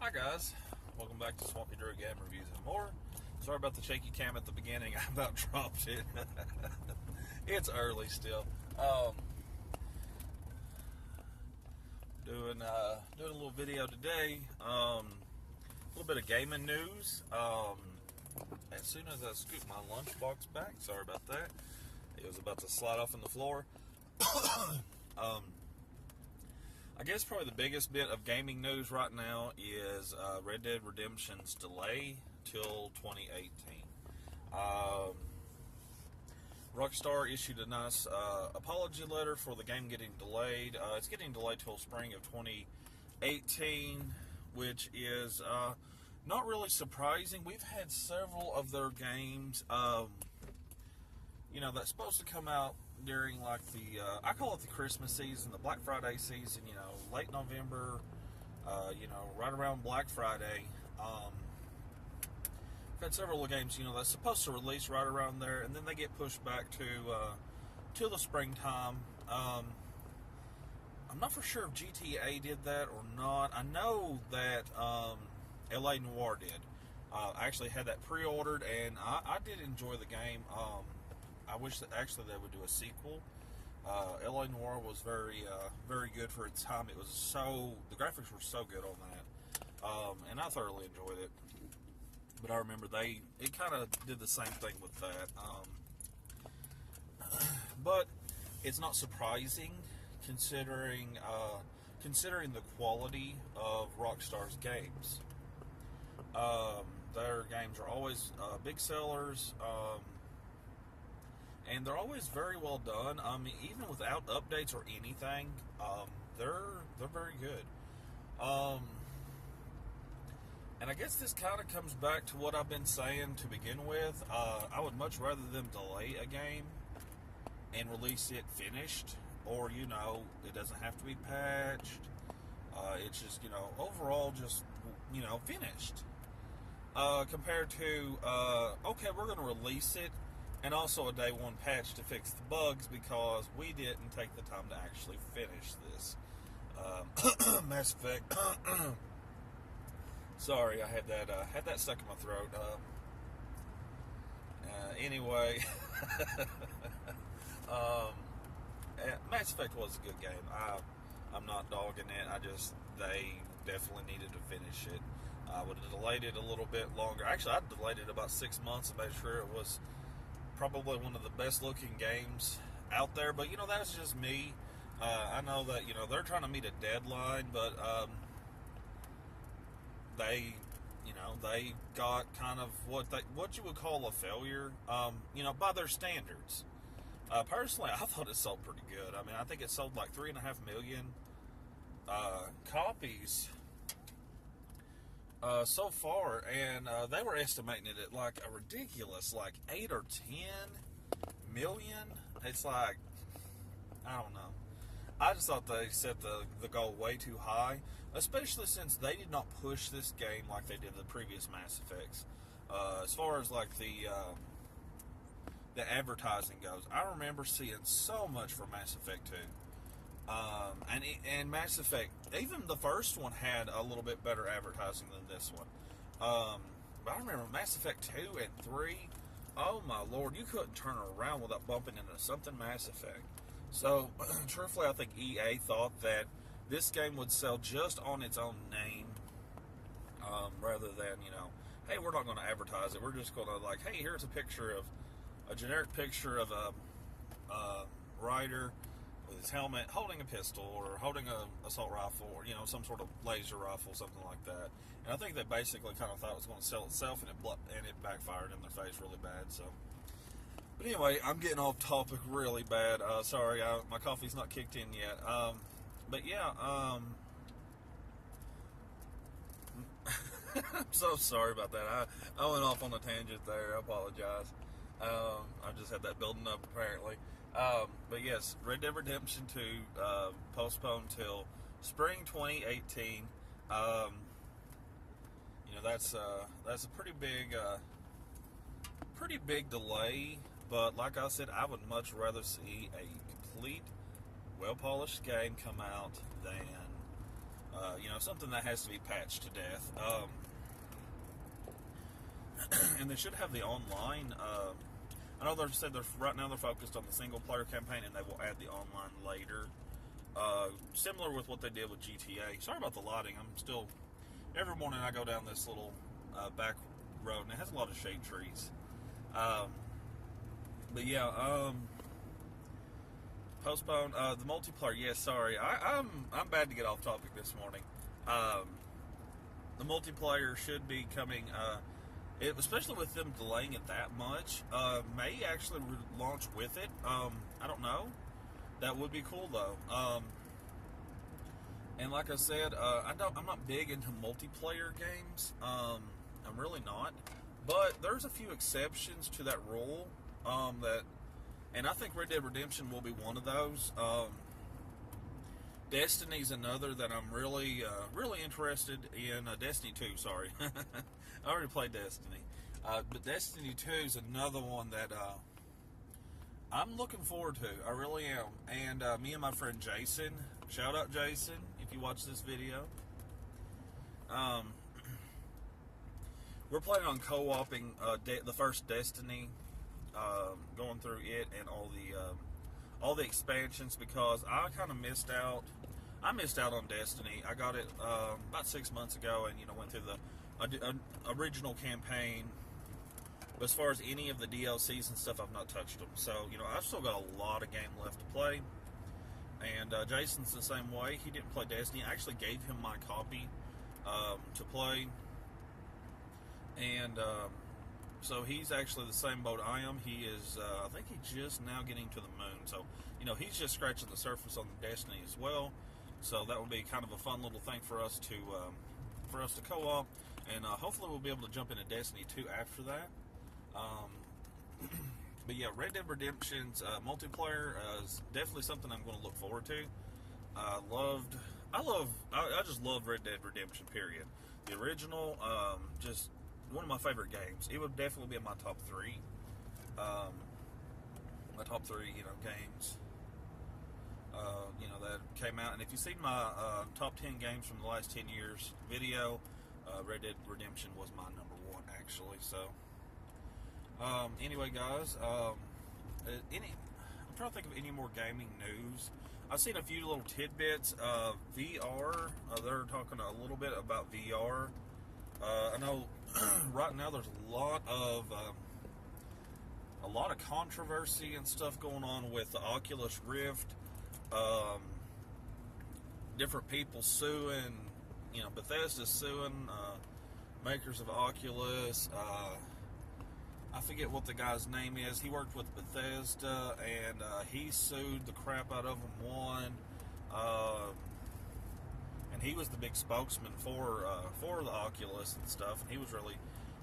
Hi guys, welcome back to Swampy Drew Game Reviews and More. Sorry about the shaky cam at the beginning, I about dropped it. It's early still. Doing a little video today. A little bit of gaming news. As soon as I scooped my lunchbox back, sorry about that. It was about to slide off on the floor. I guess probably the biggest bit of gaming news right now is Red Dead Redemption's delay till 2018. Rockstar issued a nice apology letter for the game getting delayed. It's getting delayed till spring of 2018, which is not really surprising. We've had several of their games, that's supposed to come out during like the I call it the Christmas season, the Black Friday season, late November, right around Black Friday. We've had several games, that's supposed to release right around there, and then they get pushed back to the springtime. I'm not for sure if GTA did that or not. I know that LA Noire did. I actually had that pre-ordered, and I did enjoy the game. I wish that actually they would do a sequel. LA Noire was very good for its time. The graphics were so good on that, and I thoroughly enjoyed it. But I remember it kind of did the same thing with that. But it's not surprising considering the quality of Rockstar's games. Their games are always big sellers. And they're always very well done. I mean, even without updates or anything, they're very good. And I guess this kind of comes back to what I've been saying to begin with. I would much rather them delay a game and release it finished, or it doesn't have to be patched. It's just overall just finished. Compared to okay, we're going to release it. And also a day one patch to fix the bugs because we didn't take the time to actually finish this. Mass Effect. Sorry, I had that stuck in my throat. Anyway, Mass Effect was a good game. I'm not dogging it. They definitely needed to finish it. I would have delayed it a little bit longer. Actually, I delayed it about 6 months to make sure it was probably one of the best looking games out there, but that's just me. I know that they're trying to meet a deadline, but they got kind of what you would call a failure, by their standards. Personally, I thought it sold pretty good. I mean, I think it sold like 3.5 million copies so far, and they were estimating it at like a ridiculous 8 or 10 million. It's like, I don't know. I just thought they set the goal way too high, especially since they did not push this game like they did the previous Mass Effects. As far as like the advertising goes, I remember seeing so much for Mass Effect 2. And Mass Effect, even the first one had a little bit better advertising than this one. But I remember Mass Effect 2 and 3, oh my lord, you couldn't turn around without bumping into something Mass Effect. So, truthfully, I think EA thought that this game would sell just on its own name, rather than, hey, we're not going to advertise it. We're just going to hey, here's a generic picture of a rider with his helmet, holding a pistol, or holding an assault rifle, or some sort of laser rifle, something like that. And I think they basically kind of thought it was going to sell itself, and it backfired in their face really bad. So, but anyway, I'm getting off topic really bad. Sorry, my coffee's not kicked in yet. But yeah, I'm so sorry about that. I went off on a tangent there. I apologize. I just had that building up apparently. But yes, Red Dead Redemption 2 postponed till spring 2018. That's a pretty big delay. But like I said, I would much rather see a complete, well-polished game come out than Something that has to be patched to death. And they should have the online. I know they said right now they're focused on the single player campaign, and they will add the online later. Similar with what they did with GTA. Sorry about the lighting. I'm still every morning I go down this little back road, and it has a lot of shade trees. But yeah, postpone the multiplayer. Yes, sorry, I'm bad to get off topic this morning. The multiplayer should be coming. Especially with them delaying it that much, may actually launch with it. I don't know. That would be cool though. And like I said, I'm not big into multiplayer games. I'm really not. But there's a few exceptions to that rule. And I think Red Dead Redemption will be one of those. Destiny's another that I'm really interested in. Destiny 2, sorry. I already played Destiny. But Destiny 2 is another one that I'm looking forward to. I really am. And me and my friend Jason, shout out Jason if you watch this video. We're planning on co-oping the first Destiny, going through it and all the expansions, because I kind of missed out. I missed out on Destiny. I got it about 6 months ago, and went through the original campaign. But as far as any of the DLCs and stuff, I've not touched them. So I've still got a lot of game left to play. And Jason's the same way. He didn't play Destiny. I actually gave him my copy to play, and so he's actually the same boat I am. He is, I think he's just now getting to the moon. So he's just scratching the surface on the Destiny as well. So that would be kind of a fun little thing for us to co-op, and hopefully we'll be able to jump into Destiny 2 after that. But yeah, Red Dead Redemption's multiplayer is definitely something I'm going to look forward to. I just love Red Dead Redemption, period. The original, just one of my favorite games. It would definitely be in my top three. Games. That came out. And if you've seen my top 10 games from the last 10 years video, Red Dead Redemption was my number one, actually. So, anyway, guys, I'm trying to think of any more gaming news. I've seen a few little tidbits of VR. They're talking a little bit about VR. I know right now there's a lot of controversy and stuff going on with the Oculus Rift. Different people suing, Bethesda suing makers of Oculus. I forget what the guy's name is. He worked with Bethesda, and he sued the crap out of them, won. And he was the big spokesman for the Oculus and stuff, and he was really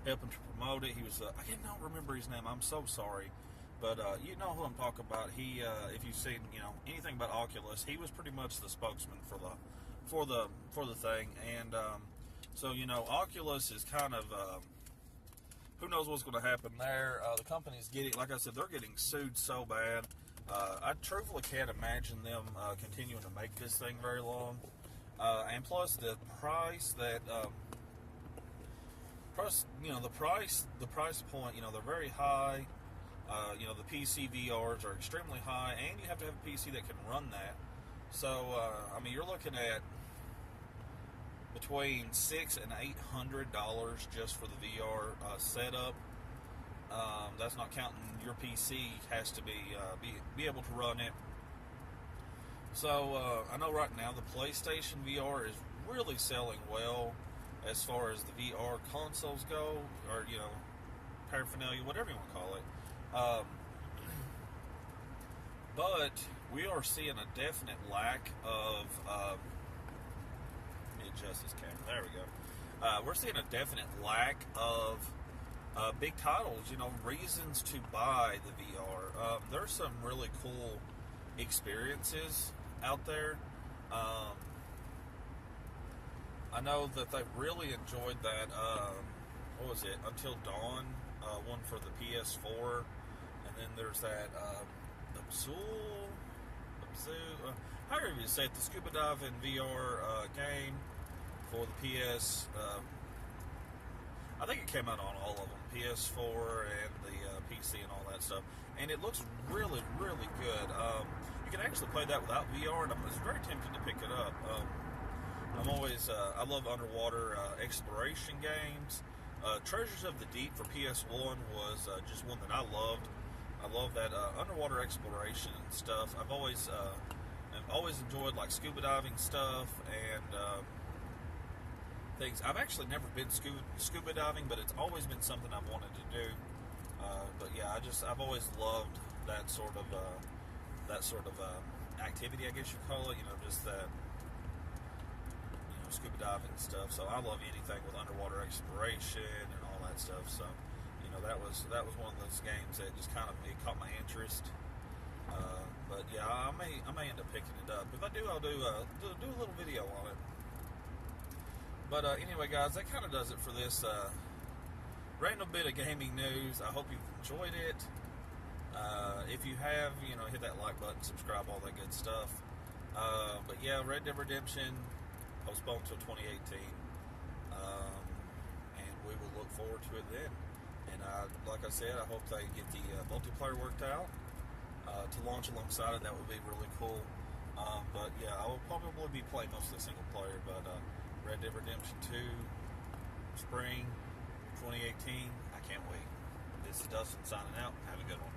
helping to promote it. He was, I can't remember his name. I'm so sorry. But you know who I'm talking about. He, if you've seen, anything about Oculus, he was pretty much the spokesman for the thing. And so Oculus is kind of, who knows what's going to happen there. The company's getting, like I said, they're getting sued so bad. I truthfully can't imagine them continuing to make this thing very long. And plus the price that, the price point, they're very high. The PC VRs are extremely high, and you have to have a PC that can run that. So, you're looking at between $600 and $800 just for the VR setup. That's not counting your PC has to be able to run it. So, I know right now the PlayStation VR is really selling well as far as the VR consoles go, or, paraphernalia, whatever you want to call it. But we are seeing a definite lack of, let me adjust this camera, there we go. We're seeing a definite lack of big titles, reasons to buy the VR. There's some really cool experiences out there. I know that they really enjoyed that, what was it, Until Dawn, one for the PS4, and then there's that, however you say it, the scuba diving VR game for the PS. I think it came out on all of them, PS4 and the PC and all that stuff. And it looks really, really good. You can actually play that without VR, and I was very tempted to pick it up. I love underwater exploration games. Treasures of the Deep for PS1 was just one that I loved. I love that underwater exploration and stuff. I've always enjoyed like scuba diving stuff and things. I've actually never been scuba diving, but it's always been something I've wanted to do. But yeah, I've always loved that sort of activity, I guess you call it. Just that scuba diving and stuff. So I love anything with underwater exploration and all that stuff. So that was one of those games that just kind of caught my interest. But yeah, I may end up picking it up. If I do, I'll do a little video on it. But anyway, guys, that kind of does it for this random bit of gaming news. I hope you've enjoyed it. If you have, hit that like button, subscribe, all that good stuff. But yeah, Red Dead Redemption postponed until 2018, and we will look forward to it then. And like I said, I hope they get the multiplayer worked out to launch alongside it. That would be really cool. But yeah, I will probably be playing most of the single player. But Red Dead Redemption 2, spring 2018, I can't wait. This is Dustin signing out. Have a good one.